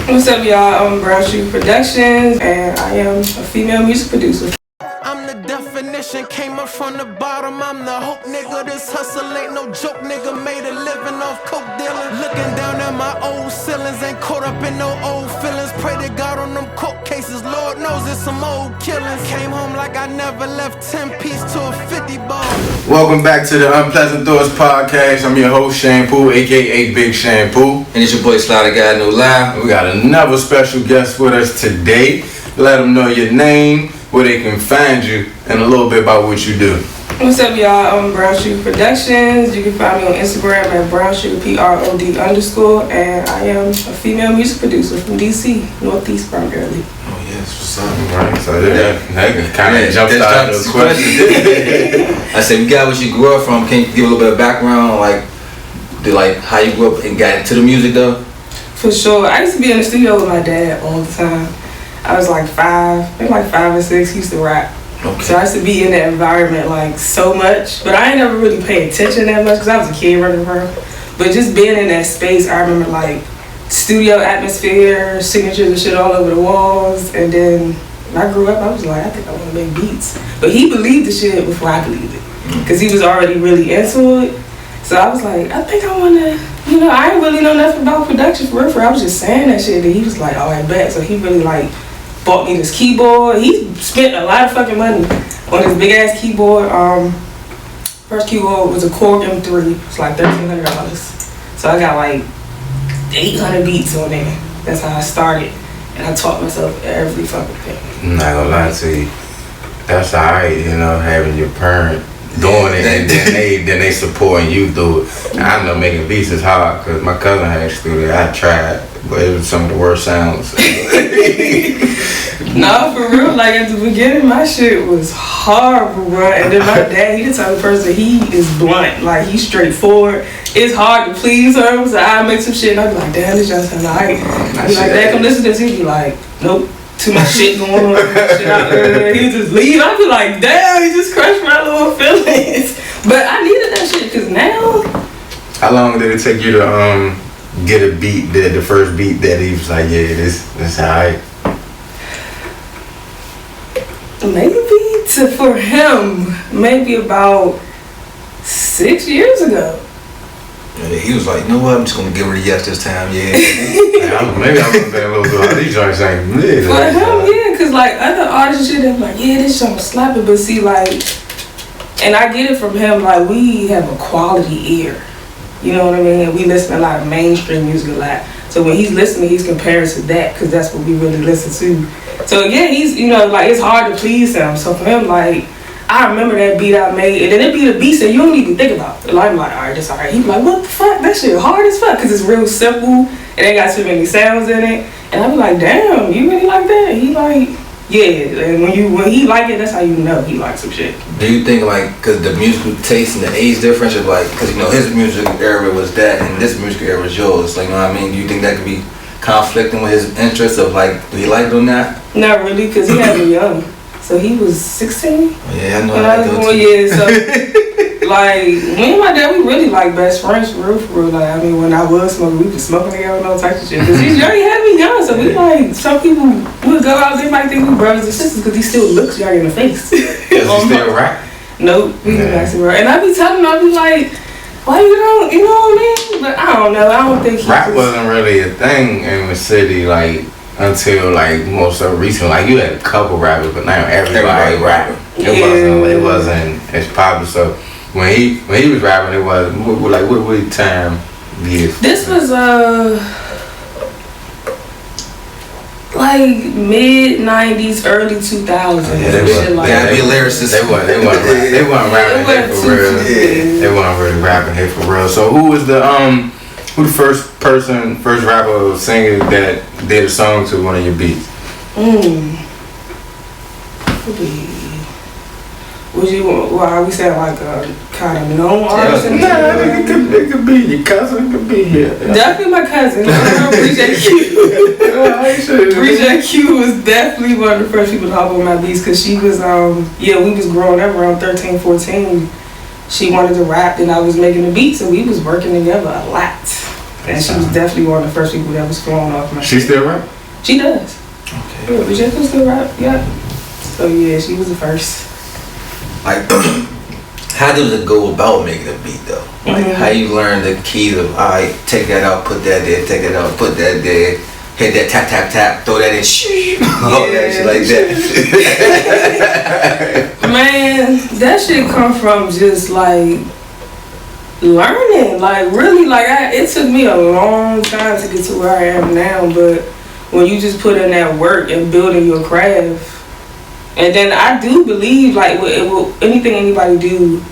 What's up, y'all? I'm Brown Sugar Productions, and I am a female music producer. I'm the definition, came up from the bottom. I'm the hope nigga. This hustle ain't no joke, nigga. Made a living off coke dealing. Looking down at my old ceilings, ain't caught up in no old feelings. Pray to God on them court cases. Lord knows it's some old killings. Came home like I never left 10 piece to a 50 ball. Welcome back to the Unpleasant Thoughts Podcast. I'm your host, Shampoo, aka Big Shampoo. And it's your boy Slider Guy, no lie. We got another special guest with us today. Let them know your name, where they can find you, and a little bit about what you do. What's up, y'all? I'm Brown Sugar Productions. You can find me on Instagram at brownsugar_PROD_, and I am a female music producer from DC, Northeast primarily. Oh yes, what's up? Right, so that kind of jumped out of the question. I said, we got what you grew up from. Can you give a little bit of background, like how you grew up and got into the music though? For sure. I used to be in the studio with my dad all the time. I was like 5 or 6, he used to rap. Okay. So I used to be in that environment like so much, but I ain't never really paid attention that much because I was a kid running around. But just being in that space, I remember like studio atmosphere, signatures and shit all over the walls. And then when I grew up, I was like, I think I want to make beats. But he believed the shit before I believed it because he was already really into it. So I was like, I think I want to, I didn't really know nothing about production for real. I was just saying that shit, and he was like, all right, bet. So he really like bought me this keyboard. He spent a lot of fucking money on this big ass keyboard. First keyboard was a Korg M3. It's like $1,300. So I got like 800 beats on there. That's how I started, and I taught myself every fucking thing. I'm not gonna lie to you. That's alright, having your parent doing it, and then they supporting you through it. And I know making beats is hard because my cousin had a studio. I tried, but it was some of the worst sounds. No, for real. Like at the beginning, my shit was horrible, bro. And then my dad, he the type of person, he is blunt. Like he's straightforward. It's hard to please him, so I make some shit and I be like, damn, this just sound alright. I be like, Dad, come listen to this. He be like, nope. Too much shit going on. He just leave. I be like, damn, he just crushed my little feelings. But I needed that shit because now. How long did it take you to get a beat? The first beat that he was like, yeah, this alright. Maybe for him, maybe about 6 years ago. Yeah, he was like, you know what? I'm just gonna give her a yes this time. Yeah. Maybe I would have been a little bit. These joints ain't For him, yeah, because like other artists and shit, they're like, yeah, this song slapping, but see, like, and I get it from him, like, we have a quality ear. You know what I mean? And we listen to a lot of mainstream music a lot. So when he's listening, he's comparing to that because that's what we really listen to. So again, he's, like, it's hard to please him. So for him, like, I remember that beat I made, and then it be the beat that you don't even think about. And I'm like, all right, that's all right. He be like, what the fuck? That shit hard as fuck because it's real simple and ain't got too many sounds in it. And I be like, damn, you really like that? He like, yeah. And when he like it, that's how you know he like some shit. Do you think because the musical taste and the age difference is because his music era was that and this music era was yours? Like, you know what I mean? Do you think that could be conflicting with his interests of like, do he like it or not? Not really, because he had me young. So he was 16. Yeah, I know. When I was born, yeah. So like me and my dad, we really like best friends for real. Like I mean, when I was smoking, we was smoking together and all types of shit. Cause he's young, he had me young. So we like some people would go out, they might think we brothers and sisters because he still looks young in the face. Does he still rap? Nope, he didn't actually rap. And I be telling him, I be like, why you don't, you know what I mean? But I don't know. I don't think rap wasn't really a thing in the city like until like most of recent. Like you had a couple rappers, but now everybody rap. It wasn't as popular. So when he was rapping, it was like what time years? This was like mid 90s, early 2000s. Yeah, they be lyricists. They weren't rapping here for real. Yeah. They weren't really rapping here for real. So who was the first rapper or singer that did a song to one of your beats? Would you? Well, we said like a kind of known artist. It could be your cousin. It could be here. Definitely my cousin. Reject Q. Reject Q was definitely one of the first people to hop on my beats because she was we was growing up around 13, 14. She wanted to rap and I was making the beats and we was working together a lot. And she was definitely one of the first people that was flown off my She still rap? She does. Okay. Yeah, Rejecta still rap, yeah. So yeah, she was the first. Like, how does it go about making a beat though? Like, how you learn the keys of, alright, take that out, put that there, take that out, put that there, hit that tap, tap, tap, throw that in, all that shit like that. Man, that shit come from just like learning, like really, like it took me a long time to get to where I am now, but when you just put in that work and building your craft, and then I do believe like anything anybody do,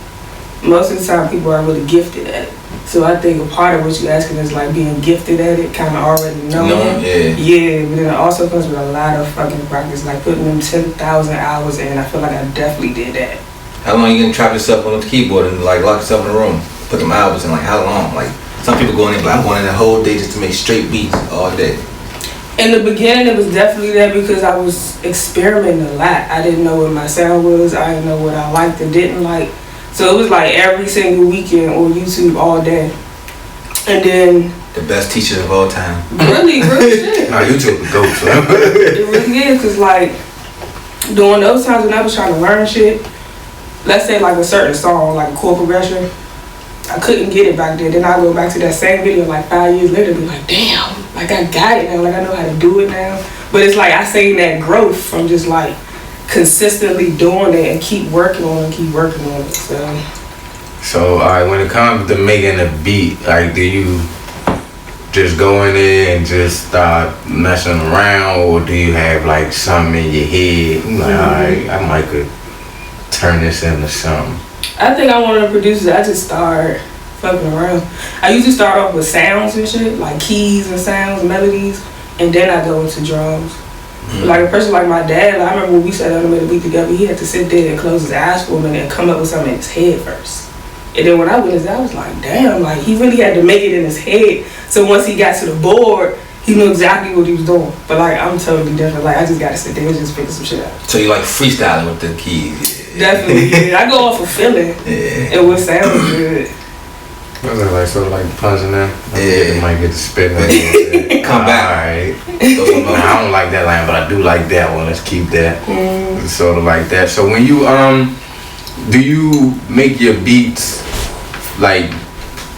most of the time people are really gifted at it. So I think a part of what you're asking is like being gifted at it, kind of already knowing. Yeah, but then it also comes with a lot of fucking practice, like putting them 10,000 hours in. I feel like I definitely did that. How long you gonna trap yourself on the keyboard and like lock yourself in the room? Put them hours in, like how long? Like some people go in there, but I wanted the whole day just to make straight beats all day. In the beginning, it was definitely that because I was experimenting a lot. I didn't know what my sound was. I didn't know what I liked and didn't like. So it was like every single weekend on YouTube all day. And then... The best teachers of all time. Really shit. Nah, YouTube the GOAT, so. It really is, because like, during those times when I was trying to learn shit, let's say like a certain song, like a chord progression, I couldn't get it back then. Then I go back to that same video like 5 years later and be like, damn, like I got it now, like I know how to do it now. But it's like I seen that growth from just like consistently doing it and keep working on it. So alright, when it comes to making a beat, like do you just go in there and just start messing around, or do you have like something in your head? Like, alright, I might could turn this into something. I think I wanted to produce it. I just started fucking around. I usually start off with sounds and shit, like keys and sounds, melodies, and then I go into drums. Like a person like my dad, like I remember when we sat down and made a beat together, he had to sit there and close his eyes for a minute and come up with something in his head first. And then when I witnessed that, I was like, damn, like he really had to make it in his head. So once he got to the board, he knew exactly what he was doing. But like, I'm totally different. Like, I just gotta sit there and just figure some shit out. So you like freestyling with the keys? Definitely, yeah. I go off of feeling and what sounds good. What's it like, sort of like punching them? Yeah. Might get to spit in. Come back. Alright. Nah, I don't like that line, but I do like that one. Let's keep that. It's sort of like that. So when you do you make your beats like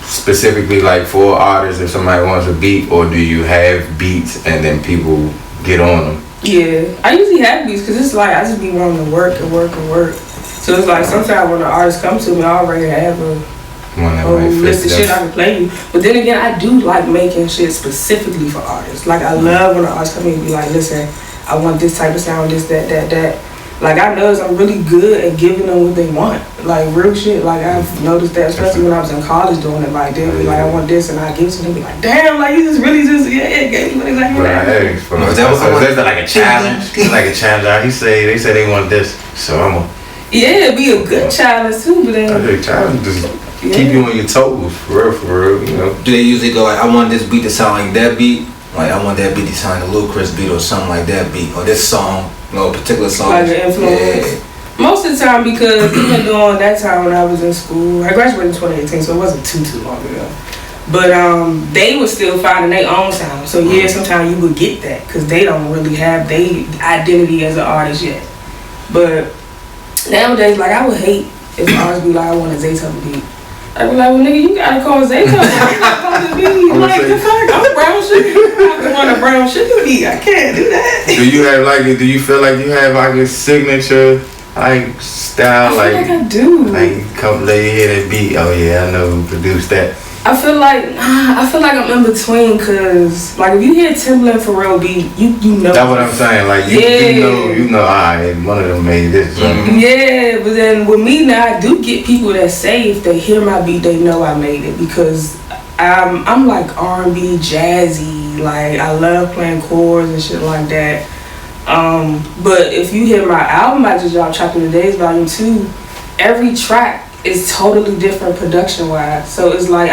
specifically like for artists if somebody wants a beat, or do you have beats and then people get on them? Yeah, I usually have beats because it's like I just be wanting to work. So it's like sometimes when the artists come to me, I already have a whole list of shit I can play you. But then again, I do like making shit specifically for artists. Like I love when the artists come in and be like, listen, I want this type of sound, this, that. Like I noticed I'm really good at giving them what they want. Like real shit. Like I've noticed that, especially when I was in college doing it. Like they'd be like, I want this, and I give it to them. Be like, damn, like you just really gave me what exactly that. That's like a challenge. Like a challenge. They say they want this, so I'm a. Yeah, it'd be a good challenge too, but then. I think challenge just keep you on your toes, for real, you know. Do they usually go like, I want this beat to sound like that beat? Like I want that beat to sound like a Lil Chris beat or something like that beat, or this song, you know, a particular song. Like an influence. Yeah. Most of the time, because even during that time when I was in school, I graduated in 2018, so it wasn't too long ago. But they were still finding their own sound. So yeah, sometimes you would get that because they don't really have their identity as an artist yet. But nowadays, like I would hate if artists be like, I want a Zaytoven beat. I'd be like, well, nigga, you gotta call Zaytoven. I'm not supposed to be like the fuck. I'm brown sugar. I want a brown sugar beat. I can't do that. Do you feel like you have like a signature like style? I feel like I do. Like come lay your head and beat. Oh yeah, I know who produced that. I feel like I'm in between, cause like if you hear Timbaland for real beat, you know. That's what I'm saying. Like you know, alright, one of them made this. Yeah, but then with me now, I do get people that say if they hear my beat, they know I made it because I'm like R&B, jazzy. Like I love playing chords and shit like that. But if you hear my album I just dropped, Chopping the Days Volume 2, every track is totally different production wise. So it's like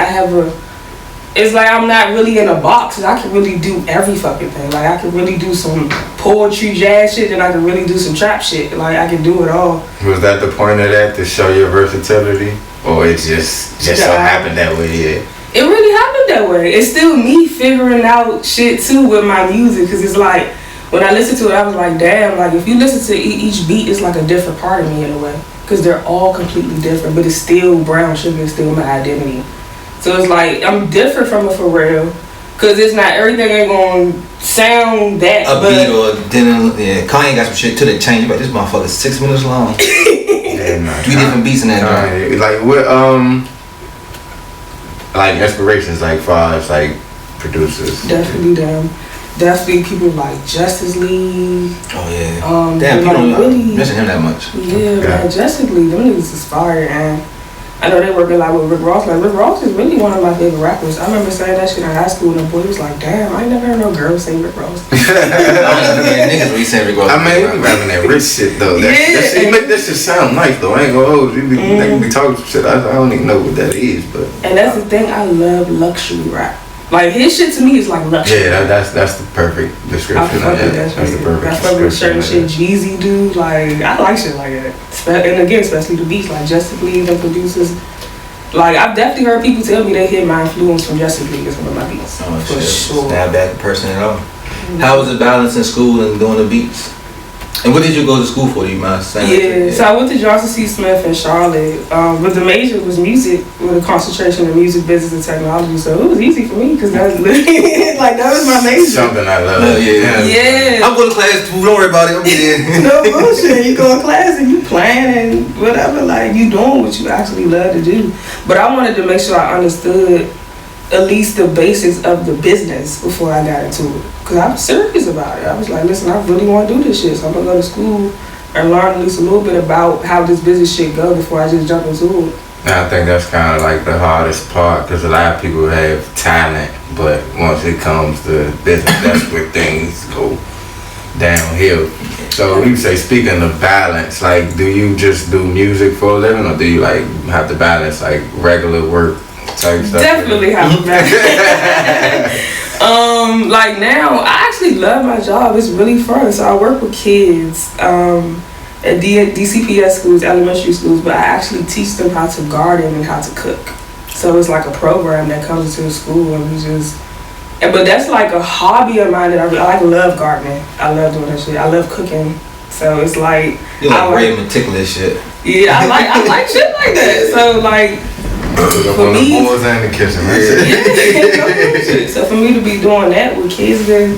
it's like I'm not really in a box. I can really do every fucking thing. Like I can really do some poetry, jazz shit, and I can really do some trap shit. Like I can do it all. Was that the point of that, to show your versatility, or it just so happened that way? Yeah. it really happened that way. It's still me figuring out shit too with my music, because it's like, when I listened to it, I was like, damn, like if you listen to each beat, it's like a different part of me in a way. Because they're all completely different, but it's still Brown Sugar, it's still my identity. So it's like, I'm different from a Pharrell, because it's not, everything ain't gonna sound that. A beat or then, yeah, Kanye got some shit to the change, but this motherfucker's 6 minutes long. Yeah, nah, 3 different beats in that joint. Like what like inspirations like far as like producers. Definitely them. Definitely people like Justice League. Oh yeah. Damn, people don't really mention him that much. Yeah, man, Justice League, them niggas is fire, and I know they work a lot with Rick Ross. Like, Rick Ross is really one of my favorite rappers. I remember saying that shit in high school, and the boy was like, damn, I ain't never heard no girl say Rick Ross. Niggas really saying Rick Ross. I mean, he be rapping that rich shit though. That shit, he make that shit sound nice though. I ain't gonna hold you. They be talking some shit. I don't even know what that is, but. And that's the thing, I love luxury rap. Like, his shit to me is like luxury. Yeah, that's the perfect description of that. That's the perfect I fuck with certain description. shit Jeezy do. Like, I like shit like that. And again, especially the beats, like Justice League, the producers. Like, I've definitely heard people tell me they hear my influence from Justice League as one of my beats. Oh for shit. sure. Stab back person at all. How was the balance in school and doing the beats? And what did you go to school for? Do you mind saying? Yeah, so I went to Johnson C. Smith in Charlotte. But the major was music with a concentration in music, business, and technology. So it was easy for me because that's literally, like, that was my major. Something I love. Yeah. I'm going to class too. Don't worry about it. I'm there. No bullshit. You go to class and you playing and whatever. Like, you doing what you actually love to do. But I wanted to make sure I understood at least the basics of the business before I got into it. Because I was serious about it. I was like, listen, I really want to do this shit. So I'm going to go to school and learn at least a little bit about how this business shit go before I just jump into it. And I think that's kind of like the hardest part because a lot of people have talent, but once it comes to business, that's where things go downhill. So you say, speaking of balance, like, do you just do music for a living, or do you like have to balance like regular work type stuff? Definitely have to balance. Like now, I actually love my job. It's really fun. So I work with kids at DCPS schools, elementary schools, but I actually teach them how to garden and how to cook. So it's like a program that comes into the school, and we just. But that's like a hobby of mine that I like. Love gardening. I love doing that shit. I love cooking. So it's like You like great meticulous shit. Yeah, I like shit like that. So like. For me, the boys and the kitchen. Yeah. So for me to be doing that with kids, then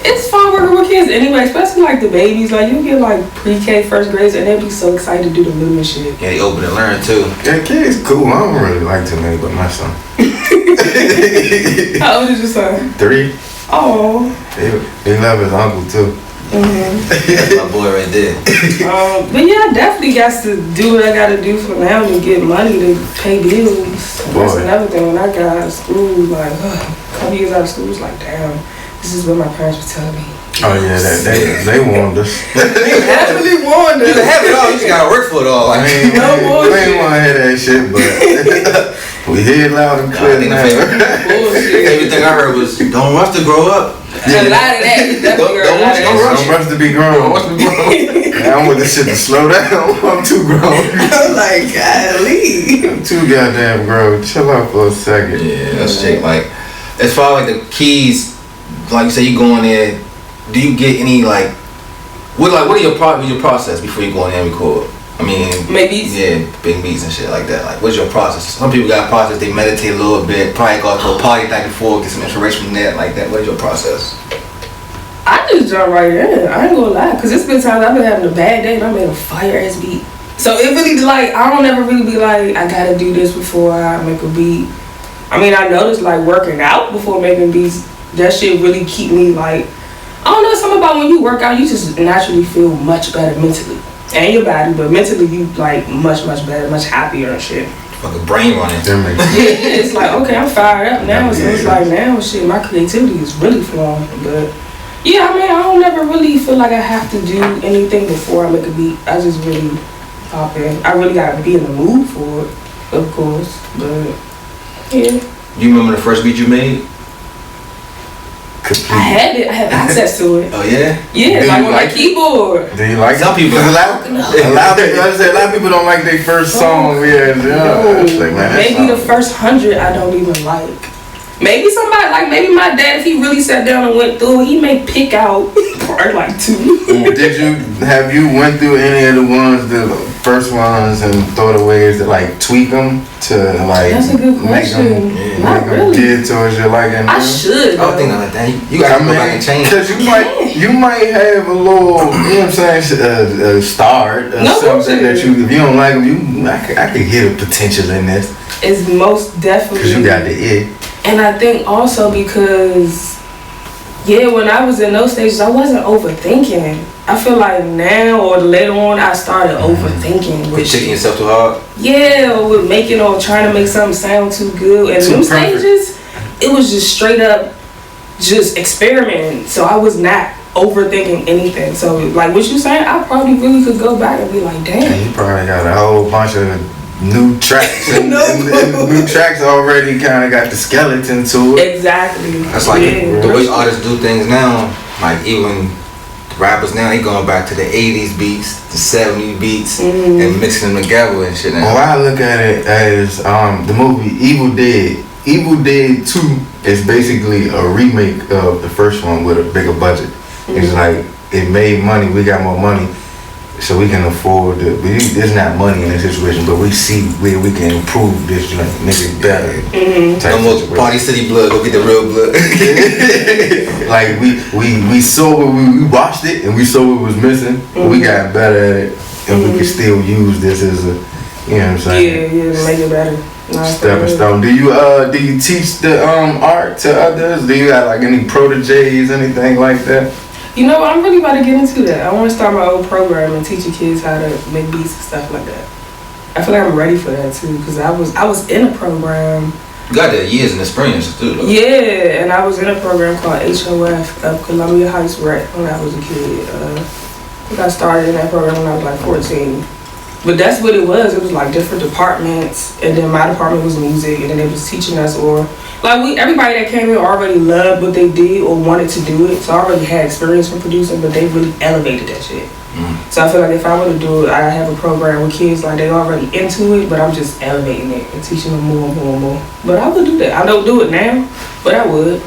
it's fun working with kids anyway, especially like the babies. Like you get like pre-K, first grades, and they'll be so excited to do the little shit. Yeah, they open and learn too. Yeah, kids cool. I don't really like too many, but my son. How old is your son? 3. Oh. He love his uncle too. That's my boy right there. But yeah, I definitely got to do what I got to do for now to get money to pay bills. That's another thing. When I got out of school, like a couple years out of school, it's like, damn, this is what my parents were telling me. Oh yeah, they warned us. They definitely warned us. You can have it all. You just gotta work for it all. Like, We ain't want to hear that shit, but we hear it loud and clear now. Everything I heard was, don't rush to grow up. A lot of that. Don't rush to be grown. I want this shit to slow down. I'm too grown. I'm like, golly. I'm too goddamn grown. Chill out for a second. Yeah, that's shit. Like, as far as like the keys, like you say, you go in there. Do you get any like, what are your process before you go in there and record? I mean, make beats? Yeah, big beats and shit like that. Like, what's your process? Some people got a process. They meditate a little bit, probably go to a party back and forth, get some inspiration from that, like that. What's your process? I just jump right in. I ain't gonna lie, cause it's been times I've been having a bad day and I made a fire ass beat. So it really like I don't ever really be like I gotta do this before I make a beat. I mean, I noticed like working out before making beats, that shit really keep me like. I don't know, something about when you work out, you just naturally feel much better mentally. And your body, but mentally you like much better, much happier and shit. Fucking brain running. Yeah, it's like, okay, I'm fired up now. So it's like now shit, my creativity is really flowing. But yeah, I mean, I don't ever really feel like I have to do anything before I make a beat. I just really pop in. I really gotta be in the mood for it, of course. But yeah. You remember the first beat you made? complete? I had access to it. Oh yeah. Yeah, Do like you on like my keyboard. Do you like Some it? people- 'Cause a lot of people don't like their first song. Yeah. It's like, man, that Maybe song- the first 100 I don't even like. Maybe somebody like maybe my dad, if he really sat down and went through it, he may pick out probably like 2. Have you went through any of the ones, the first ones, and thought of ways to like tweak them to like That's a good make them, question. Not make them really. geared towards your liking? I should. I don't think though. like that. You gotta go back and change. Because you might have a little, you know what I'm saying, start or No something that bullshit. if you don't like them, I could hear the potential in this It's most definitely. because you got the ear. And I think also because, yeah, when I was in those stages, I wasn't overthinking. I feel like now or later on, I started overthinking. Quit Which, taking yourself too hard. yeah, or with making or trying to make something sound too good. And Too them perfect. stages, it was just straight up just experimenting. So I was not overthinking anything. So like what you saying, I probably really could go back and be like, damn. And you probably got a whole bunch of new tracks. And, No. and new tracks already kind of got the skeleton to it. Exactly. That's like Yeah. the way artists do things now. Like even rappers now, they going back to the 80s beats, the 70s beats, and mixing them together and shit. Well, Now. I look at it as the movie Evil Dead. Evil Dead 2 is basically a remake of the first one with a bigger budget. It's like it made money. We got more money, so we can afford it. There's not money in this situation, but we see where we can improve this joint, make it better. type No more situation. Party City blood. Go get the real blood. Like we saw what we watched it and we saw what was missing, but we got better at it, and we can still use this as a, you know what I'm saying? Yeah, to make it better. Nah, for Stepping real. stone. Do you teach the art to others? Do you have like any proteges, anything like that? You know, I'm really about to get into that. I want to start my own program and teaching kids how to make beats and stuff like that. I feel like I'm ready for that too, because I was in a program. You got that years and experience too, though. Yeah, and I was in a program called HOF of Columbia Heights Rec when I was a kid. I think I started in that program when I was like 14. But that's what it was. It was like different departments, and then my department was music, and then they was teaching us, or like everybody that came in already loved what they did or wanted to do it. So I already had experience from producing, but they really elevated that shit. So I feel like if I were to do it, I have a program with kids like they already into it, but I'm just elevating it and teaching them more and more and more. But I would do that. I don't do it now, but I would.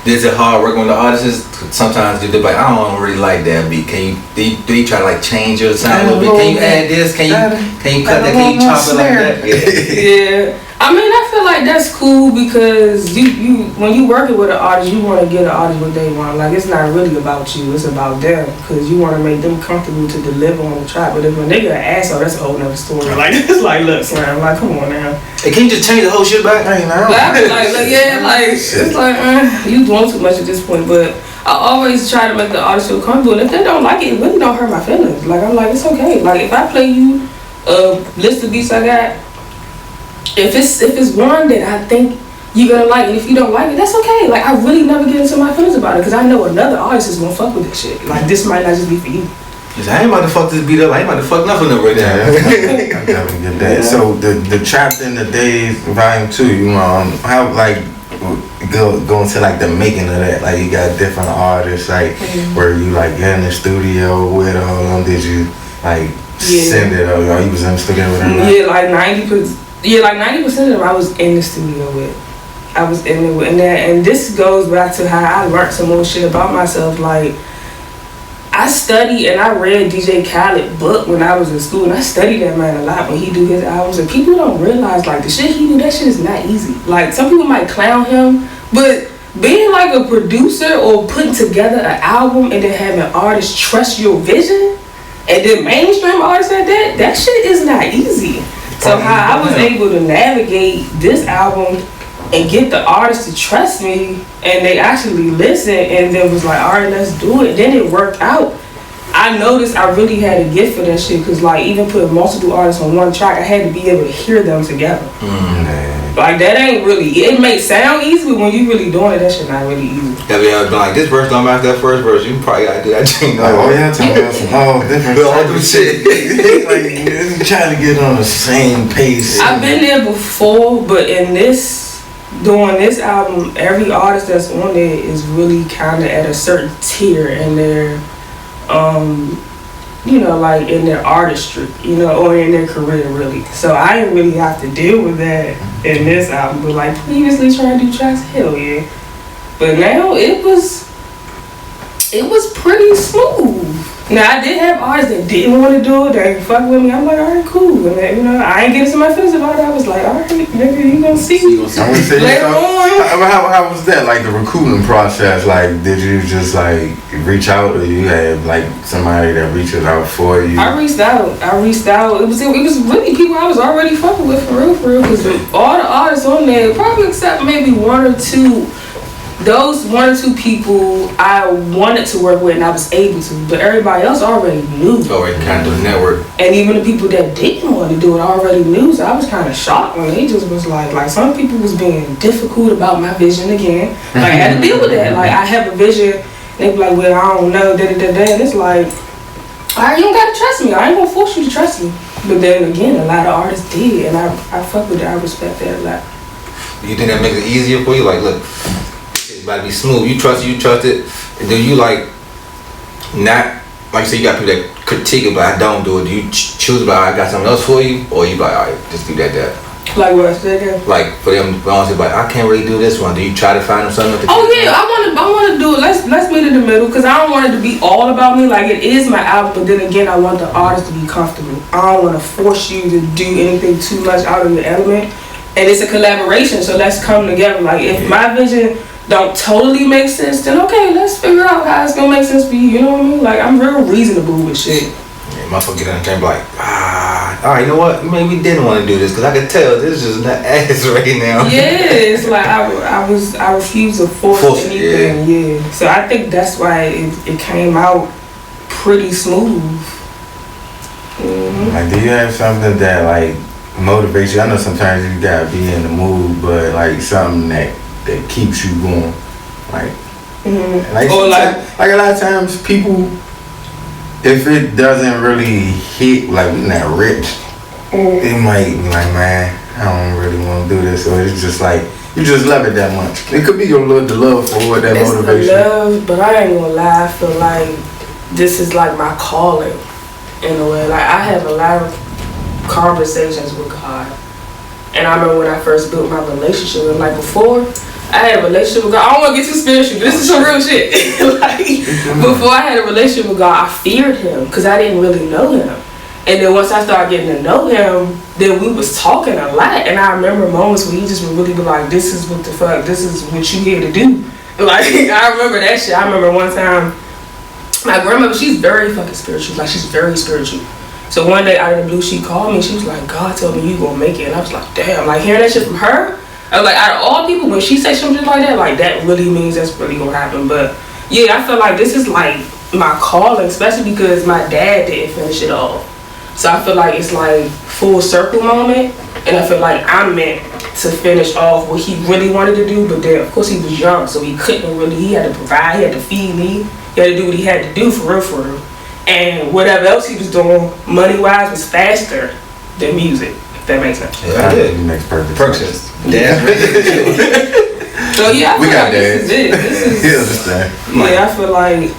Is it hard working with the artists? Sometimes they're like, I don't really like that beat. Can you do you try to like change your sound a little bit? Can you add this? Can you cut that? Can you chop it like that? Yeah. Yeah. I mean, I feel like that's cool because you when you working with an artist, you want to get an artist what they want. Like, it's not really about you, it's about them, because you want to make them comfortable to deliver on the track. But if a nigga an asshole, that's a whole nother story. Like, it's like, look, Slam, like, come on now. Hey, can you just change the whole shit back? Hey, now. But I be like, yeah, like, it's like, you doing too much at this point. But I always try to make the artist feel comfortable. And if they don't like it, it really don't hurt my feelings. Like, I'm like, it's okay. Like, if I play you a list of beats I got, if it's one that I think you're gonna like, and if you don't like it, that's okay. Like, I really never get into my feelings about it, because I know another artist is gonna fuck with this shit. Like, this might not just be for you. I ain't about to fuck this beat up. I ain't about to fuck nothing up right Yeah, now. I definitely get that. So the Trapped in the Days Volume 2, you how like go into like the making of that? Like, you got different artists, like where you like get in the studio with all of them? Did you like send it, or you was in the studio with them? Yeah, like 90%. Yeah, like 90% of them I was in the studio with. I was in it with, and this goes back to how I learned some more shit about myself. Like, I studied and I read DJ Khaled book when I was in school, and I studied that man a lot when he do his albums. And people don't realize, like, the shit he do, that shit is not easy. Like, some people might clown him, but being like a producer or putting together an album and then having artists trust your vision, and then mainstream artists at that shit is not easy. So how I was able to navigate this album and get the artists to trust me, and they actually listened and then was like, all right, let's do it. Then it worked out. I noticed I really had a gift for that shit, because like, even putting multiple artists on one track, I had to be able to hear them together. Like, that ain't really, it may sound easy, but when you really doing it, that shit not really easy. Yeah, we been like, this verse don't match that first verse. You probably gotta do that thing. Like, oh yeah, talking about some whole different All type the of shit. Like, trying to get on the same pace. I've been there before, but in this doing this album, every artist that's on there is really kind of at a certain tier in their, you know, like in their artistry, you know, or in their career, really. So I didn't really have to deal with that in this album. But like previously trying to do tracks, hell yeah. But now it was pretty smooth. Now I did have artists that didn't want to do it, they fuck with me. I'm like, alright, cool. And then, you know, I ain't getting to my feelings about it. I was like, alright, nigga, you gonna see later on. How was that? Like the recruiting process? Like, did you just like reach out, or you had like somebody that reaches out for you? I reached out. It was really people I was already fucking with for real. Because all the artists on there, probably except maybe one or two. Those one or two people I wanted to work with and I was able to, but everybody else already knew. Already kind of network. And even the people that didn't want to do it already knew, so I was kind of shocked when they just was like some people was being difficult about my vision again. Like I had to deal with that. Like I have a vision, they be like, well, I don't know, and it's like, alright, you don't gotta trust me. I ain't gonna force you to trust me. But then again, a lot of artists did, and I fuck with that. I respect that a lot. You think that makes it easier for you? Like, look, about to be smooth. You trust it. And do you like not like you say you got people that critique it, but I don't do it. Do you choose about I got something else for you, or you like alright, just do that. Like what I said again? Like for them, honestly, like I can't really do this one. Do you try to find them something? Oh yeah, I want to do it. Let's meet in the middle, because I don't want it to be all about me. Like it is my album, but then again, I want the artist to be comfortable. I don't want to force you to do anything too much out of your element. And it's a collaboration, so let's come together. Like if my vision don't totally make sense, then okay, let's figure out how it's gonna make sense for you. You know what I mean? Like I'm real reasonable with shit. Yeah, motherfucker get on the camera like, alright, you know what? Maybe we didn't want to do this because I could tell this is just not ass right now. Yeah, it's like I refuse to force anything. Yeah. So I think that's why it came out pretty smooth. Mm-hmm. Like, do you have something that like motivates you? I know sometimes you gotta be in the mood, but like something that keeps you going, like, like a lot of times people, if it doesn't really hit, like we're not rich, it might be like, man, I don't really want to do this, or it's just like you just love it that much. It could be the love for what that motivation. It's the love, but I ain't gonna lie, I feel like this is like my calling in a way. Like I have a lot of conversations with God, and I remember when I first built my relationship with him, like before I had a relationship with God. I don't want to get too spiritual, but this is some real shit. Like, before I had a relationship with God, I feared him because I didn't really know him. And then once I started getting to know him, then we was talking a lot. And I remember moments where he just would really be like, this is what the fuck, this is what you here to do. Like, I remember that shit. I remember one time, my grandmother, she's very fucking spiritual. Like, she's very spiritual. So one day out of the blue, she called me and she was like, God told me you gonna make it. And I was like, damn, like hearing that shit from her, I was like, out of all people, when she says something like that really means that's really gonna happen. But yeah, I feel like this is like my calling, especially because my dad didn't finish it off. So I feel like it's like full circle moment, and I feel like I'm meant to finish off what he really wanted to do. But then of course he was young, so he couldn't really, he had to provide, he had to feed me, he had to do what he had to do for real. And whatever else he was doing, money-wise, was faster than music, if that makes sense. Yeah, it makes perfect sense. Dad. So yeah, I feel like this is it. Yeah, I feel like.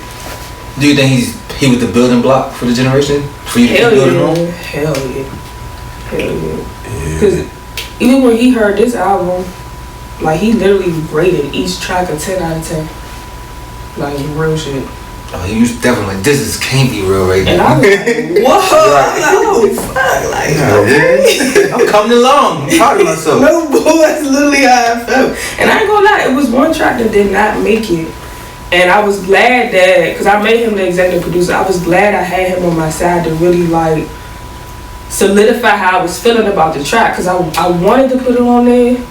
Do you think he was the building block for the generation? For you to keep building on? Hell yeah. Because even when he heard this album, like he literally rated each track a 10 out of 10. Like real shit. Oh, he was definitely like, this can't be real right and now. And I was like, whoa, fuck, like, okay. I'm coming along. I'm proud of myself. No, boy, that's literally how I felt. And I ain't gonna lie, it was one track that did not make it. And I was glad that, because I made him the executive producer, I was glad I had him on my side to really like solidify how I was feeling about the track. Because I wanted to put it on there,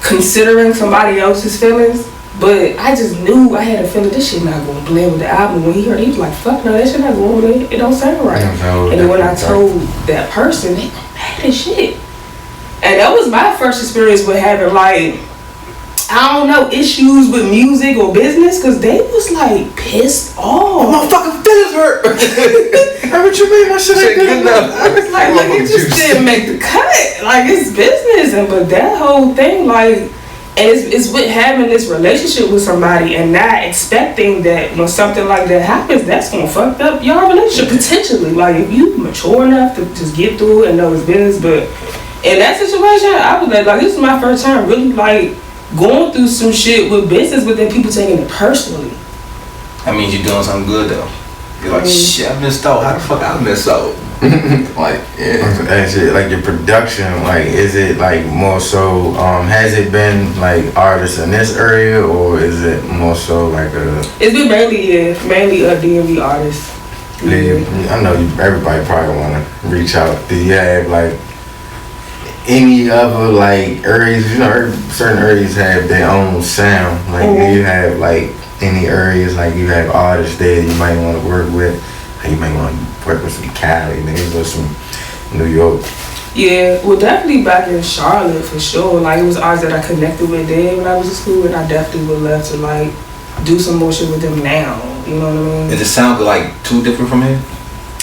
considering somebody else's feelings. But I just knew, I had a feeling this shit not going to blend with the album. When he heard it, he was like, fuck no, that shit not going with it. It don't sound right. And then when I told that person, they got mad as shit. And that was my first experience with having like, I don't know, issues with music or business, because they was like pissed off. My fucking feelings hurt. What you mean? My shit ain't good enough. I was like, look, it just didn't make the cut. Like, it's business. But that whole thing, like, And it's with having this relationship with somebody and not expecting that when something like that happens, that's gonna fuck up your relationship potentially. Like if you mature enough to just get through it and know it's business, but in that situation, I was like this is my first time really like going through some shit with business, but then people taking it personally. That means you're doing something good though. You're like, shit, I missed out. How the fuck I missed out? Like, yeah. Actually, like your production, like, is it like more so? Has it been like artists in this area, or is it more so like a? It's been mainly a DMV artist. Yeah. I know everybody probably want to reach out. Do you have like any other like areas? You know, certain areas have their own sound. Like, do you have like any areas like you have artists there you might want to work with? You might want to work with some Cali niggas or some New York. Yeah, well, definitely back in Charlotte for sure. Like it was artists that I connected with there when I was in school, and I definitely would love to like do some more shit with them now. You know what I mean? Is the sound like too different from here?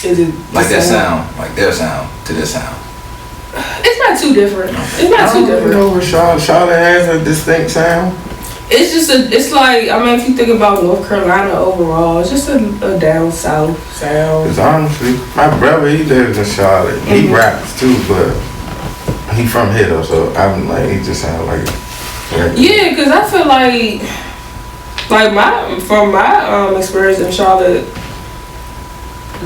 Is it like that sound, like their sound to this sound? It's not too different. It's not too different. You know where Charlotte has a distinct sound. It's just it's like, I mean, if you think about North Carolina overall, it's just a down south sound. Cause honestly, my brother, he lives in Charlotte. He raps too, but he from here though, so I'm like, he just sound like. Yeah, cause I feel like from my experience in Charlotte,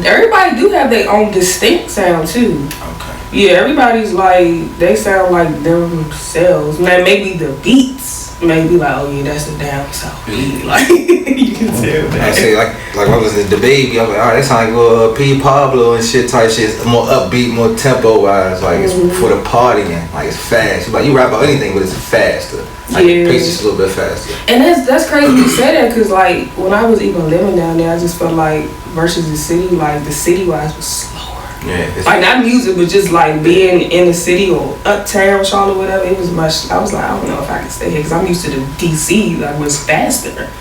everybody do have their own distinct sound too. Okay. Yeah, everybody's like, they sound like themselves. Man, maybe the beats. Maybe like, oh yeah, that's the down south beat. Like you can tell that. I say like when I was in the baby, I was like, oh, that sound like P. Pablo and shit type shit. It's more upbeat, more tempo wise. Like it's for the partying. Like it's fast. Like you rap about anything, but it's faster. Like the pace is a little bit faster. And that's crazy you say that, cause like when I was even living down there, I just felt like versus the city, like the city wise was slower. Yeah, like not music, but just like being in the city or uptown Charlotte, whatever. It was much. I was like, I don't know if I can stay here because I'm used to the DC, like was faster.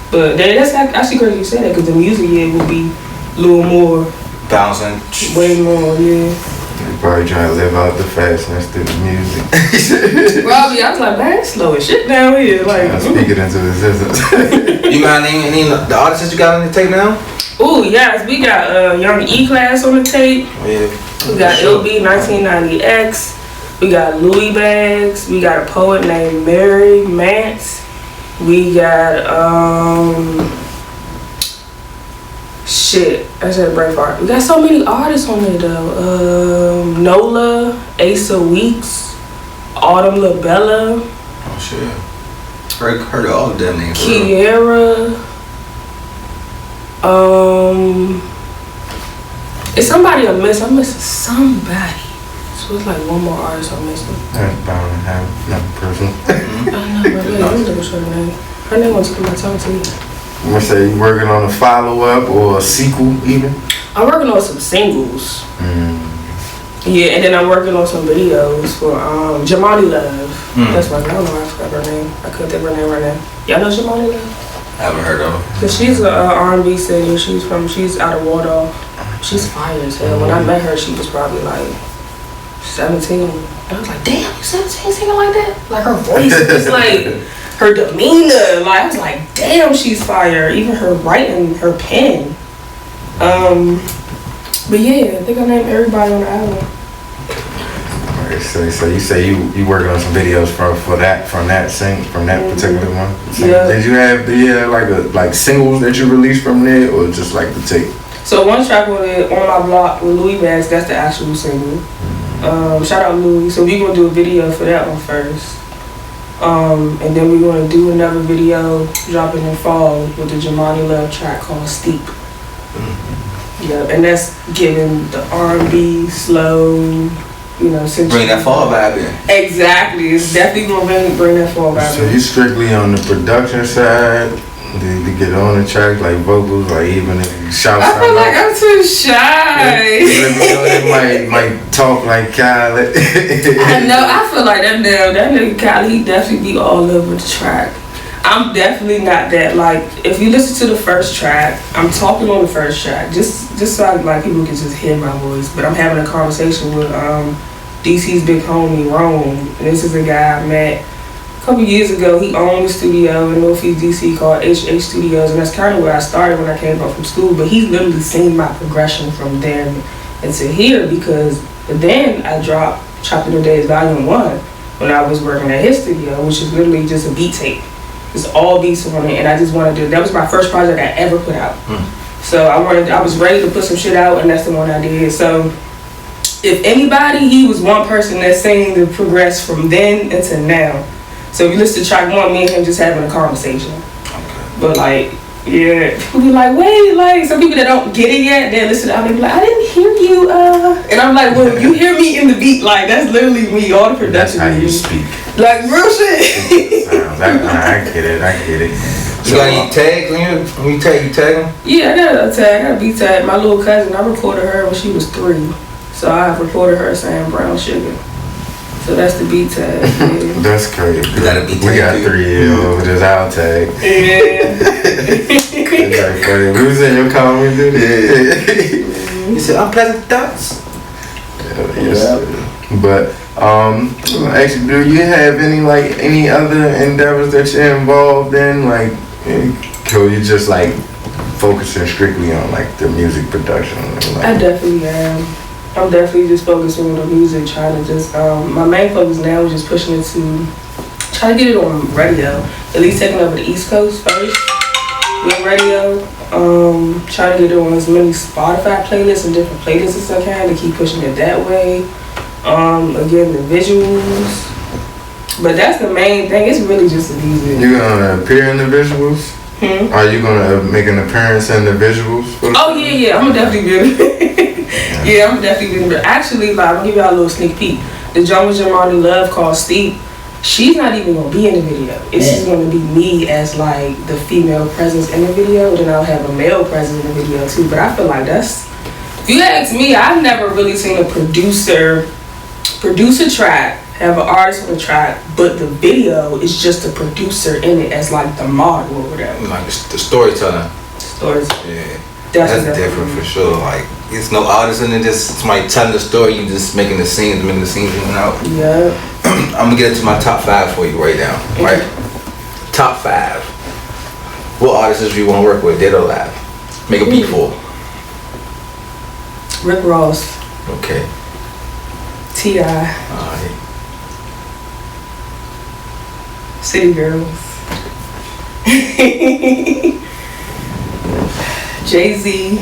But that's actually crazy you say that because the music would be a little more bouncing, way more, yeah. You probably trying to live out the fastness through the music. Probably, I was like, man, it's slow as shit down here. Like, speak it into existence. You got any of the artists that you got on the tape now? Oh yes, we got Young E-Class on the tape. Oh, yeah. We got LB 1990X. We got Louis Bags. We got a poet named Mary Mance. We got shit. I said brain fart. We got so many artists on there though. Nola, Asa Weeks, Autumn LaBella. Oh shit. Heard of all of them names. Kiera. It's somebody I miss. I'm missing somebody. So it's like one more artist I'm missing. That's bound to have another person. I know, but I'm never sure her name. Her name wants to come my tongue to me. You want to say you working on a follow-up or a sequel even? I'm working on some singles. Yeah, and then I'm working on some videos for Jamani Love. That's my, I don't know why I forgot her name. I couldn't think of her name right now. Y'all know Jamani Love? I haven't heard of her. Cause she's a R&B singer. She's out of Waldorf. She's fire as hell. When I met her, she was probably like 17. And I was like, damn, you 17 singing like that? Like her voice is like, her demeanor. Like I was like, damn, she's fire. Even her writing, her pen. But yeah, I think I named everybody on the album. Alright, so you say you working on some videos from that particular one? Yeah. Did you have like singles that you released from there, or just like the tape? So one track on my block with Louis Bags, that's the actual single. Shout out Louis. So we gonna do a video for that one first. And then we're gonna do another video dropping in fall with the Jamani Love track called Steep. Yeah, and that's giving the R&B slow, you know, bring that fall vibe in. Exactly, it's definitely gonna bring that fall vibe in. So you strictly on the production side? Did you get on the track like vocals, like even if you shout I feel like I'm too shy. It might talk like Khaled. I know. I feel like that nigga Khaled, he definitely be all over the track. I'm definitely not that. Like, if you listen to the first track, I'm talking on the first track, just so like people can just hear my voice. But I'm having a conversation with DC's big homie Rome, and this is a guy I met a couple years ago, he owned a studio in Northeast DC called HH Studios, and that's kind of where I started when I came home from school. But he's literally seen my progression from there and to here, because then I dropped Chopping the Days Volume 1 when I was working at his studio, which is literally just a beat tape. It's all beats on it, and I just wanted to, that was my first project I ever put out. So I was ready to put some shit out, and that's the one I did. So if anybody, he was one person that's seen the progress from then until now. So if you listen to track 1, me and him just having a conversation. Okay. But like, yeah, people be like, wait, like, some people that don't get it yet, they listen to it, they be like, I didn't hear you, and I'm like, well, you hear me in the beat, like, that's literally me, all the production. That's how you speak. Like, real shit. I get it. You got any tags when you tag them? Yeah, I got a tag, I got a beat tag. My little cousin, I recorded her when she was 3. So I recorded her saying brown sugar. So that's the beat tag. Yeah. That's crazy. You got a beat tag. We got 3 years, just our tag. Yeah. It's funny. We was in your car when we did it. Yeah. You said unpleasant thoughts. Yes. But actually, do you have any other endeavors that you're involved in? Like, or you just like focusing strictly on like the music production? Like, I definitely am. I'm definitely just focusing on the music, trying to just, my main focus now is just pushing it to, trying to get it on radio, at least taking over the East Coast first with radio, trying to get it on as many Spotify playlists and different playlists as I can to keep pushing it that way. Again, the visuals, but that's the main thing, it's really just the music. You gonna appear in the visuals? Are you gonna make an appearance in the visuals? Oh yeah, I'm gonna definitely be yeah, I'm definitely gonna be. Actually, like, I'm gonna give y'all a little sneak peek. The Joan with Jamani Love called Steep, she's not even gonna be in the video. It's just gonna be me as like the female presence in the video. Then I'll have a male presence in the video too. But I feel like that's, if you ask me, I've never really seen a producer produce a track, have an artist on the track, but the video is just a producer in it as like the model or whatever. Like the storytelling. Stories. Yeah. That's different for sure. Like, it's no artist in it, just somebody telling the story, you just making the scenes in and out. Yeah. I'm gonna get into my top 5 for you right now. Right? Top 5. What artists do you want to work with, dead or alive? Make a beat for. Rick Ross. Okay. T.I. Alright. City Girls. Jay-Z.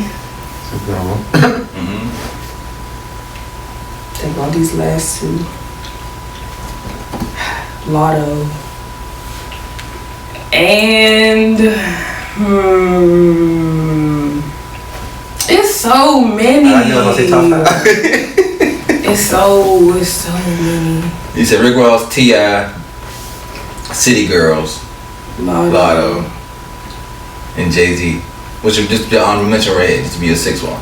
Think about these last 2. Lotto. And it's so many. I know I say top 5. It's so many. You said Rick Ross, T.I., City Girls, Lotto, and Jay-Z. Which would just be an honorable mention right here, just to be a 6th one.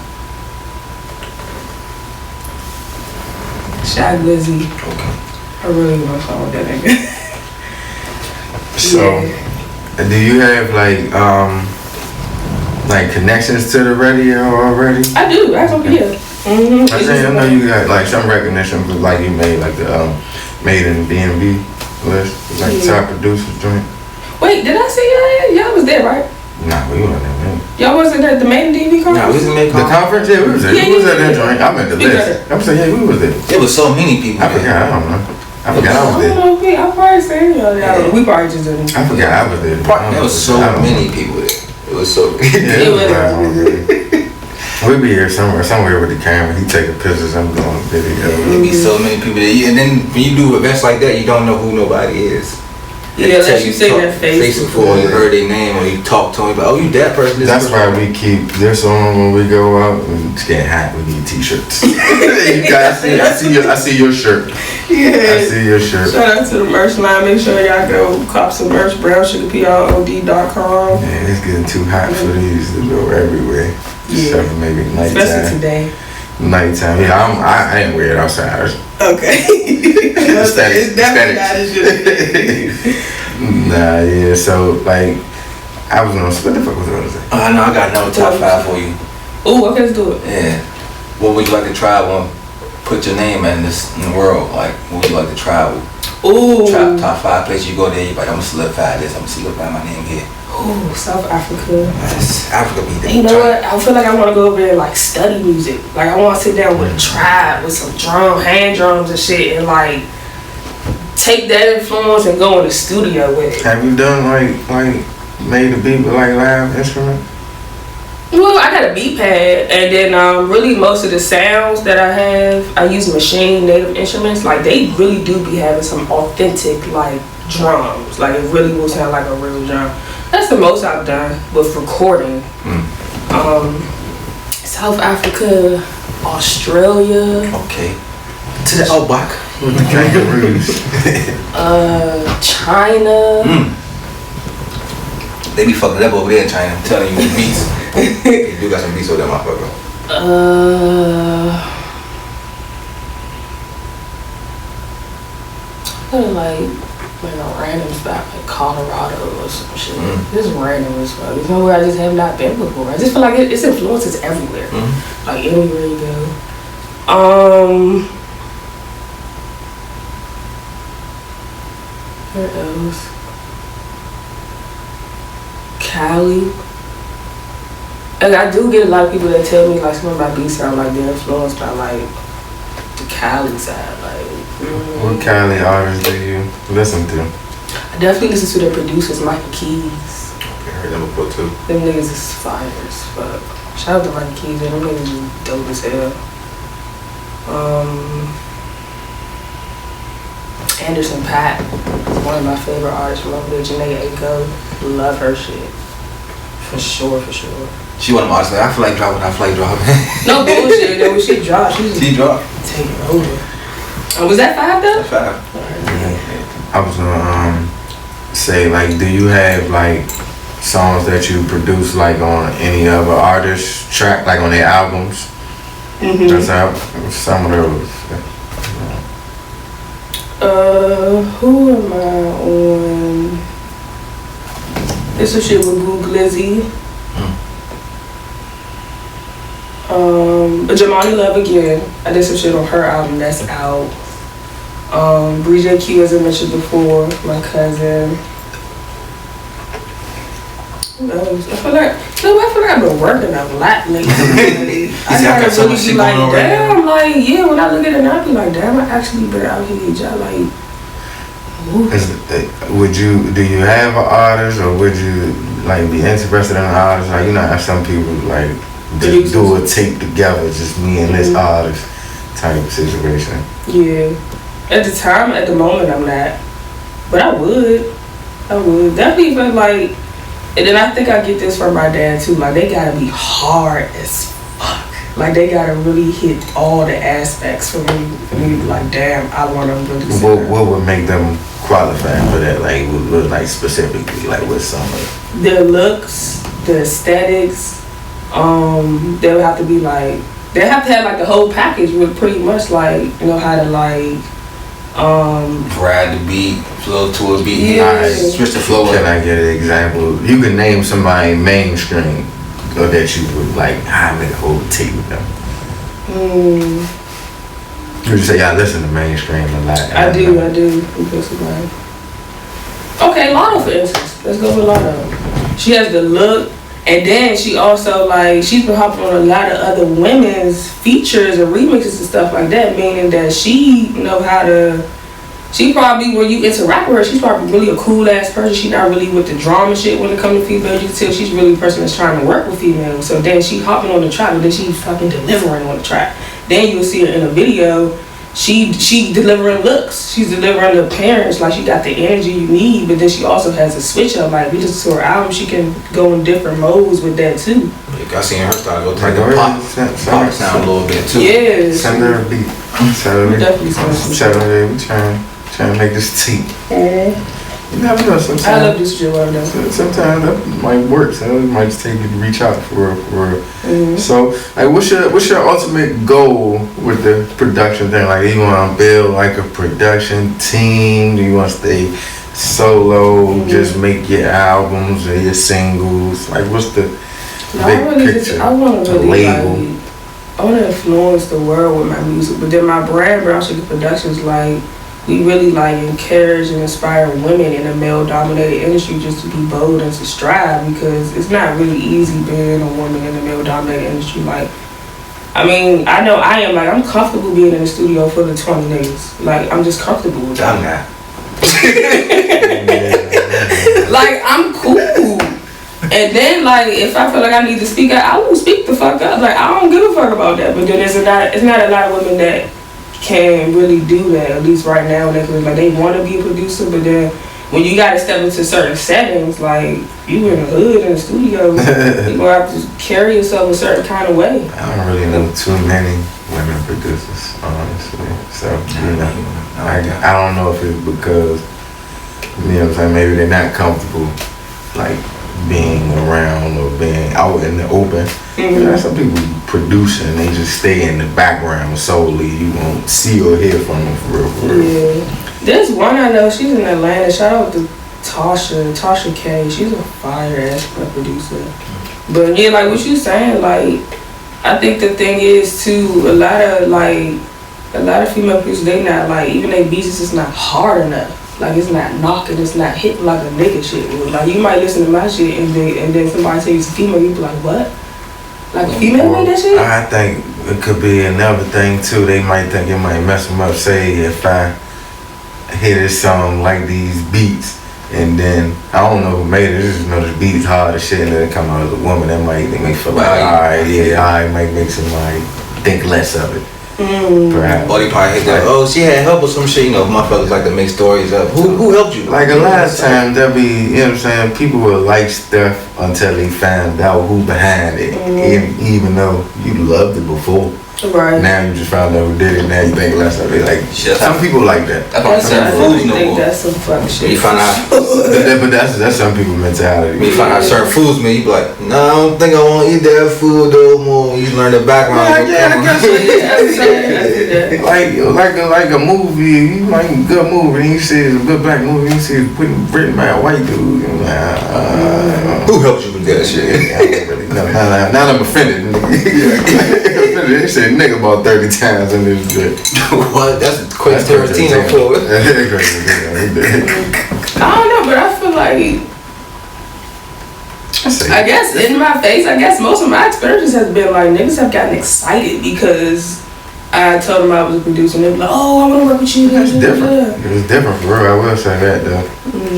Shy Glizzy. Okay. I really want to song with that nigga. So, do you have like connections to the radio already? I do. I don't care. I know you got like some recognition, but like you made like the made in B&B list, like top producers joint. Wait, did I see y'all? Y'all was there, right? Nah, we weren't there, man. Y'all wasn't at the main DV conference? Nah, we was in the The conference? Yeah, we was there. Yeah, we was yeah, at that yeah. joint. I'm at the list. I'm saying, yeah, we was there. There was so many people. I forgot, I don't know. I forgot I was I there. don't know. I probably seen y'all. Yeah. We probably just didn't. I forgot I was there. There was so many people there. It was so Yeah, it was we'll be here somewhere with the camera. He taking pictures. I'm doing video. There be so many people there. And then when you do events like that, you don't know who nobody is. Yeah, unless you say their face before you heard their name or you talk to them, like, oh, you that person. That's why we keep this on when we go out. And it's getting hot. We need t-shirts. You guys I see your shirt. Yeah. I see your shirt. Shout out to the merch line. Make sure y'all go cop some merch. BrownSugarPROD.com. Man, it's getting too hot for these to go everywhere. Yeah. Except for maybe nighttime. Especially today. Nighttime. Yeah, I ain't wear it outside. Okay. It's definitely not as good. Nah, yeah. So like, I was gonna. What the fuck was I gonna say? I know. I got another top 5 for you. Ooh, okay, let's do it. Yeah. What would you like to travel? Put your name in the world. Like, what would you like to travel? Ooh. Top 5 places you go there, you're like, I'm gonna solidify this, I'm gonna solidify my name here. Ooh, South Africa. Yes, Africa be there. You know what? I feel like I want to go over there and like study music. Like I want to sit down with a tribe with some hand drums and shit, and like take that influence and go in the studio with it. Have you done like made a beat with like live instrument? Well, I got a beat pad, and then really most of the sounds that I have, I use machine native instruments. Like they really do be having some authentic like drums. Like it really will sound like a real drum. That's the most I've done with recording. South Africa, Australia. Okay. To the outback. With the kangaroos. China. They be fucking up over there in China. I'm telling you, with beats. They do got some beats over there, motherfucker. Like a random spot like Colorado or some shit. This is random as well. There's nowhere I just have not been before. I just feel like its influence is everywhere. Like anywhere you go. Where else? Cali. And I do get a lot of people that tell me like some of my beats sound like they're influenced by like the Cali side. Like What Cali artists do you listen to? I definitely listen to the producers, Michael Keys. I heard them before too. Them niggas is fires. But shout out to Michael Keys, man. Them niggas is dope as hell. Anderson .Paak is one of my favorite artists from over there. Janae Aiko, love her shit. For sure. She one of my artists. Like, I feel like dropping. No bullshit. Though when she dropped, she just She dropped. take it over. Was that 5 though? That's 5. I was gonna say like, do you have like songs that you produce like on any other artist track, like on their albums? That's how some of those. Who am I on? This is shit with Boo Glizzy. Jamani Love again. I did some shit on her album that's out. Bree J Q, as I mentioned before, my cousin. Who else? I feel like I've been working a lot lately. I gotta really be like, damn, like, yeah, when I look at it now, I be like, damn, I actually been out here, y'all, like, Do you have an artist, or would you like be interested in an artist? Like, you know, have some people like just do a tape together, just me and this artist type situation. Yeah. At the time, at the moment, I'm not. But I would. Definitely feel like, and then I think I get this from my dad too, like they gotta be hard as fuck. Like they gotta really hit all the aspects for me to be like, damn, I want them to really What would make them qualify for that? Like, what like specifically, like with some of their looks, the aesthetics, they'll have to be like, they have to have like the whole package with pretty much like, you know how to like, ride the beat, flow to a beat. Yeah. Switch the flow Can up. I get an example? You can name somebody mainstream or that you would like, I made a whole tape with them. You just say, I listen to mainstream a lot. I do. Okay, Lotto for instance. Let's go with Lotto. She has the look, and then she also like, she's been hopping on a lot of other women's features and remixes and stuff like that, meaning that she know how to, she probably, when you interact with her, she's probably really a cool ass person. She's not really with the drama shit when it comes to females. You can tell she's really a person that's trying to work with females. So then she hopping on the track, but then she's fucking delivering on the track. Then you'll see her in a video. She delivering looks. She's delivering the appearance. Like she got the energy you need, but then she also has a switch up. Like we listen to her album, she can go in different modes with that too. Like I seen her start go take a pop sound a little bit too. Yeah. Send her a beat. Definitely Tell her we trying to make this tea. You never know, sometimes. I love this shit right now. Sometimes that might work. So it might just take you to reach out for. So, like, what's your ultimate goal with the production thing? Like, do you want to build like a production team? Do you want to stay solo? Just make your albums or your singles? Like, what's the big picture? I want to really label. I want to influence the world with my music, but then my brand, Brown Sugar Productions, like we really like encourage and inspire women in a male-dominated industry just to be bold and to strive, because it's not really easy being a woman in a male-dominated industry. Like, I mean, I know I am, like, I'm comfortable being in the studio for the 20 niggas. Like, I'm just comfortable with that. I'm not. Like, I'm cool. And then, like, if I feel like I need to speak up, I will speak the fuck up. Like, I don't give a fuck about that. But then it's not a lot of women that can really do that, at least right now. Like, they want to be a producer, but then when you got to step into certain settings, like, you in the hood, in the studio, you going to have to carry yourself a certain kind of way. I don't really know too many women producers, honestly. So, you know, I don't know if it's because, you know what I'm saying, maybe they're not comfortable, like, being around or being out in the open. You know, some people producing, they just stay in the background solely. You won't see or hear from them for real. Yeah. There's one I know, she's in Atlanta. Shout out to Tasha K. She's a fire-ass producer. But yeah, like what you saying, like, I think the thing is too, a lot of female producers, they not like, even their beats is not hard enough. Like, it's not knocking, it's not hitting like a nigga shit would. Like, you might listen to my shit and then somebody say it's a female, you be like, what? Like, a female made that shit? I think it could be another thing too. They might think it might mess them up. Say if I hear this song like these beats, and then I don't know who made it, I just know the beat is hard as shit, and then it come out as a woman, they may feel like, alright, yeah, I might make somebody think less of it. Perhaps. Or they probably hit that, oh, she had help or some shit, you know, motherfuckers like to make stories up. Who helped you? Like a lot of times there'll be, you know what I'm saying, people will like stuff until they find out who behind it. Even though you loved it before. Right. Now you just found out who did it, now you think less of it. Like, some people like that. That's certain foods no more. That's some fuck shit. You find out, But that's some people's mentality. when you find out certain foods, man, you be like, no, I don't think I want to eat that food no more. You learn the background. Yeah, I guess like a movie, you like a good movie, and you see it's a good black movie, you see it's written by a white dude. You're like, who helped you with that shit? Now I'm offended. They said nigga about 30 times in this shit. What? That's Quentin Tarantino for it. I don't know, but I feel like, I guess in my face, I guess most of my experiences has been like niggas have gotten excited because I told them I was a producer, and they be like, oh, I want to work with you. It's different. It's different for real. I will say that though.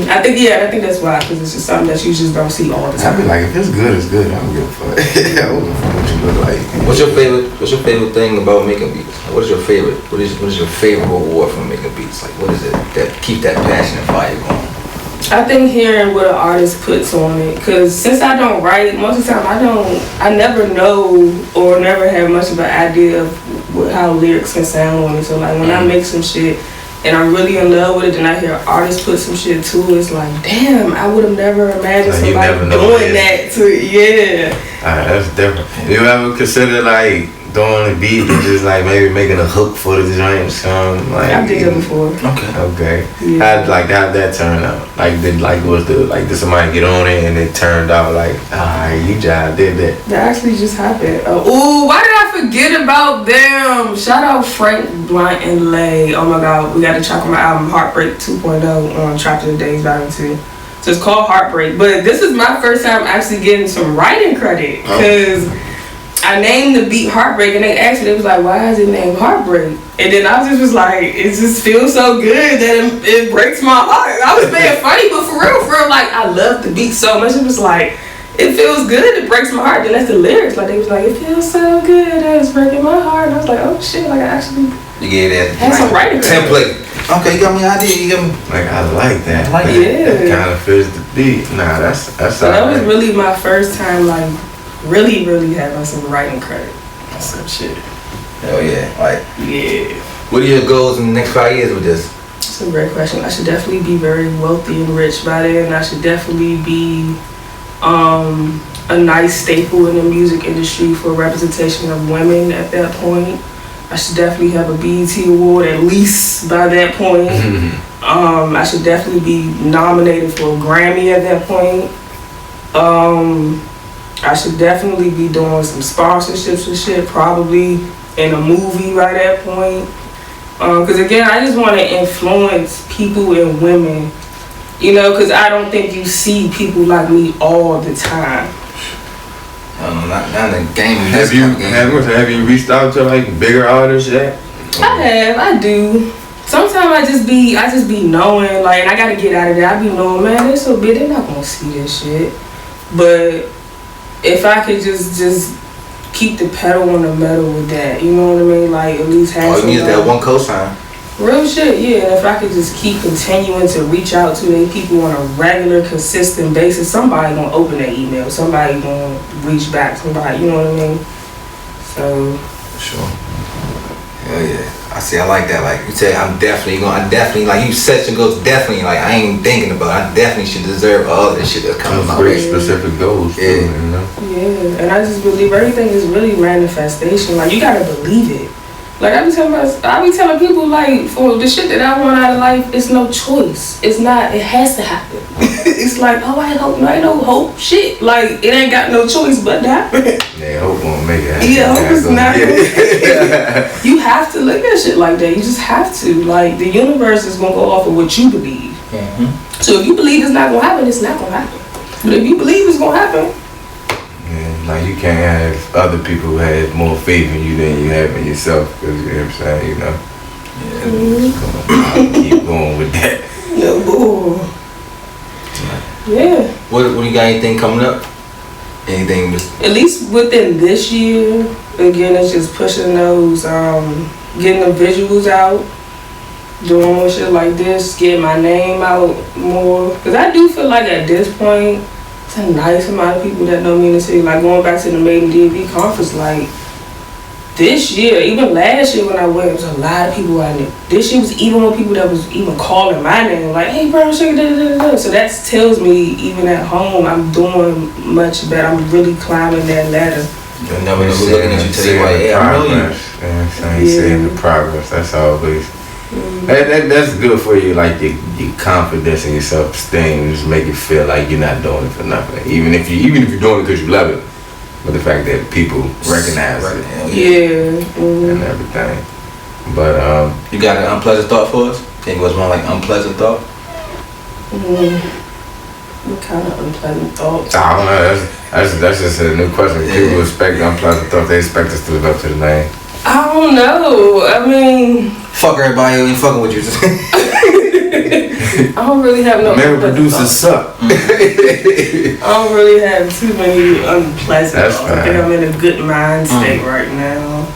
I think that's why, because it's just something that you just don't see all the I time. be like, if it's good, it's good. I don't give a fuck. I don't give a fuck what you look like. What's your favorite thing about making beats? What is your favorite? What is your favorite reward from making beats? Like, what is it that keep that passion and fire going? I think hearing what an artist puts on it, because since I don't write, most of the time I never know or never have much of an idea of how lyrics can sound on it. So like when I make some shit and I'm really in love with it, and I hear an artist put some shit to it, it's like, damn, I would have never imagined somebody doing that to it. Yeah. That's different. You ever consider like doing a beat and just like maybe making a hook for the joint or something? Like, I did that before. Okay. Yeah. How'd that turn out? Like did somebody get on it and it turned out like, you just did that? That actually just happened. Ooh, why did I forget about them? Shout out Frank Blunt and Lay. Oh my God, we got to check on my album Heartbreak 2.0 on Trap to the Days Volume 2. So it's called Heartbreak, but this is my first time actually getting some writing credit, because I named the beat Heartbreak, and they asked me, they was like, why is it named Heartbreak? And then I just was like, it just feels so good that it breaks my heart. I was being funny, but for real, like, I love the beat so much. It was like, it feels good, it breaks my heart. Then that's the lyrics. Like, they was like, it feels so good that it's breaking my heart. And I was like, oh shit, like, I actually had some writing credit. Template. Okay, you got me an idea. You got me. Like, I like that. Yeah. That kind of fits the beat. Nah, that's So that was really my first time, like, really having some writing credit. Some shit. Hell yeah. Like, yeah. what are your goals in the next 5 years with this? That's a great question. I should definitely be very wealthy and rich by then. I should definitely be a nice staple in the music industry for representation of women at that point. I should definitely have a BET award at least by that point. I should definitely be nominated for a Grammy at that point. I should definitely be doing some sponsorships and shit, probably in a movie by that point. Because again, I just want to influence people and women, you know, because I don't think you see people like me all the time. Not in the game. Have you reached out to like bigger artists yet? I do. Sometimes I just be knowing, like, and I gotta get out of there. I be knowing, man, they're so big, they're not gonna see this shit. But if I could just keep the pedal on the metal with that, you know what I mean? Like, at least have all you need is that one cosign. Real shit, yeah. And if I could just keep continuing to reach out to their people on a regular, consistent basis, somebody gonna open their email, somebody gonna reach back, somebody, you know what I mean? So. Sure. Hell yeah. I like that. Like you said, I definitely, like you set your goals, definitely, like I ain't thinking about it. I definitely should deserve all this shit that's coming my way. Specific goals, yeah. Too, you know? Yeah, and I just believe everything is really manifestation. Like, you gotta believe it. Like, I be telling people, like, for the shit that I want out of life, it's no choice. It's not, it has to happen. It's like, oh, I hope, no, ain't no hope, shit. Like, it ain't got no choice but to happen. Yeah, hope won't make it happen. Yeah, hope is not. You have to look at shit like that. You just have to. Like, the universe is gonna go off of what you believe. Mm-hmm. So if you believe it's not gonna happen, it's not gonna happen. But if you believe it's gonna happen, yeah, like you can't have other people who had more faith in you than you have in yourself. Cause you know what I'm saying, you know. Yeah, keep going with that. no bull. Yeah. What you got? Anything coming up? Anything? At least within this year, again, it's just pushing those, getting the visuals out, doing more shit like this, getting my name out more. Cause I do feel like at this point, it's a nice amount of people that know me in the city. Like going back to the Maiden DB conference, like this year, even last year when I went, there was a lot of people I knew. This year was even more people that was even calling my name, like, hey, Brown Sugar, da da da da. So that tells me, even at home, I'm doing much better. I'm really climbing that ladder. You'll never know who's looking at you till you're like, yeah, I know you. Yeah, seeing the progress. That's always. That's good for you, like your confidence in your self-esteem. Just make you feel like you're not doing it for nothing. Even if you're doing it because you love it. But the fact that people recognize it, and everything. But you got an unpleasant thought for us? Think what's more like unpleasant thought? What kind of unpleasant thoughts? I don't know. That's just a new question. People expect unpleasant thoughts. They expect us to live up to the name. I don't know. I mean, fuck everybody who ain't fucking with you. I don't really have no. American producers suck. I don't really have too many unpleasant That's thoughts. I think I'm in a good mind state right now.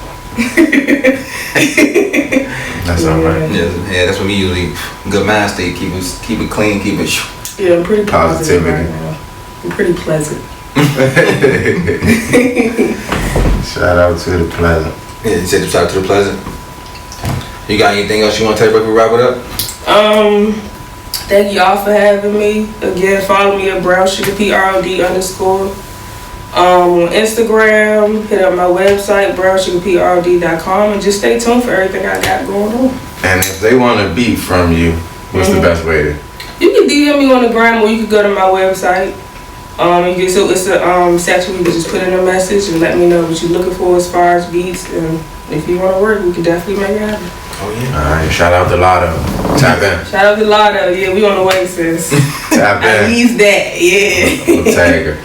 That's alright. Yeah, that's what we usually good mind state. Keep it clean. Keep it. Yeah, I'm pretty positive positivity. right now. I'm pretty pleasant. Shout out to the pleasant. Yeah, you said shout out to the pleasant. You got anything else you want to tell before we wrap it up? Thank y'all for having me. Again, follow me at Brown Sugar PROD_. On Instagram, hit up my website, brownsugarprod.com, and just stay tuned for everything I got going on. And if they want a beat from you, what's the best way to? You can DM me on the gram, or you can go to my website. So it's a section where you can just put in a message and let me know what you're looking for as far as beats, and if you want to work, we can definitely make it happen. Oh yeah. Alright, shout out to Lotto. Tap in. Shout out to Lotto. Yeah, we on the way, sis. Tap I in. use that. Yeah. We'll tag her.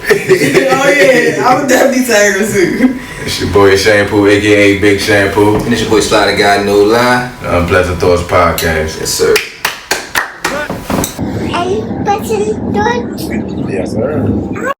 Oh yeah, I would definitely tag her too. It's your boy Shampoo, aka Big Shampoo. And it's your boy Sly the Guy, no lie. Unpleasant Thoughts Podcast. Yes, sir. Unpleasant thoughts. Yes, sir.